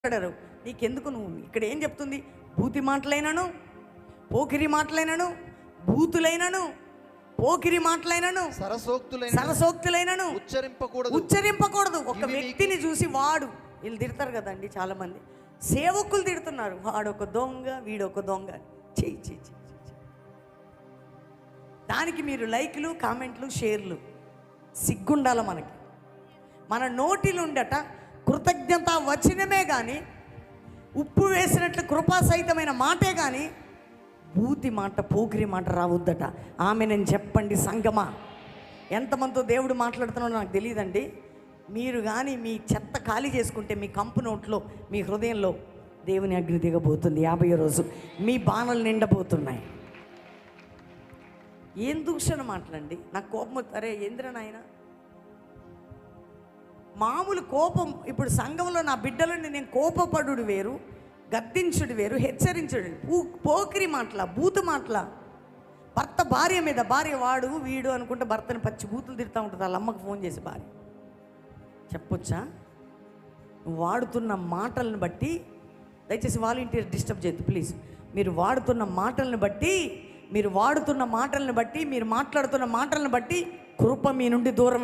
మాట్లాడారు. నీకెందుకు, నువ్వు ఇక్కడ ఏం చెప్తుంది? బూతి మాటలైనను, పోకిరి మాటలైనను, బూతులైనను, పోకిరి మాటలైనను, సరసోక్తులైనను ఉచ్చరింపకూడదు. ఒక వ్యక్తిని చూసి వీళ్ళు తిడతారు కదండి చాలామంది, సేవకులు తిడుతున్నారు, వాడొక దొంగ, వీడొక దొంగ. చెయ్యి దానికి మీరు లైక్లు, కామెంట్లు, షేర్లు. సిగ్గుండాల మనకి. మన నోటిలుండట కృతజ్ఞత వచనమే కానీ, ఉప్పు వేసినట్లు కృపాసహితమైన మాటే కానీ బూతి మాట, పోకిరి మాట రావద్దట. ఆమె నేను చెప్పండి సంగమా. ఎంతమందితో దేవుడు మాట్లాడుతున్నాడో నాకు తెలియదండి. మీరు కానీ మీ చెత్త ఖాళీ చేసుకుంటే మీ కంపు నోట్లో, మీ హృదయంలో దేవుని అగ్ని దిగబోతుంది. 50వ రోజు మీ బాణలు నిండబోతున్నాయి. ఏం దూషణ మాటలండి. నాకు కోపం అరే ఏంద్రా నాయన, మామూలు కోపం. ఇప్పుడు సంఘంలో నా బిడ్డలని నేను కోపపడుడు వేరు, గద్దించుడు వేరు, హెచ్చరించుడు. పోకిరి మాటల, బూతు మాటల. భర్త భార్య మీద, భార్య వాడు వీడు అనుకుంటే భర్తని పచ్చి బూతులు తిడతా ఉంటుంది. వాళ్ళ అమ్మకు ఫోన్ చేసి భార్య చెప్పొచ్చా? నువ్వు వాడుతున్న మాటలను బట్టి, దయచేసి వాలంటీర్ డిస్టర్బ్ చేయొద్దు ప్లీజ్. మీరు వాడుతున్న మాటలను బట్టి, మీరు మాట్లాడుతున్న మాటలను బట్టి కృప మీ నుండి దూరం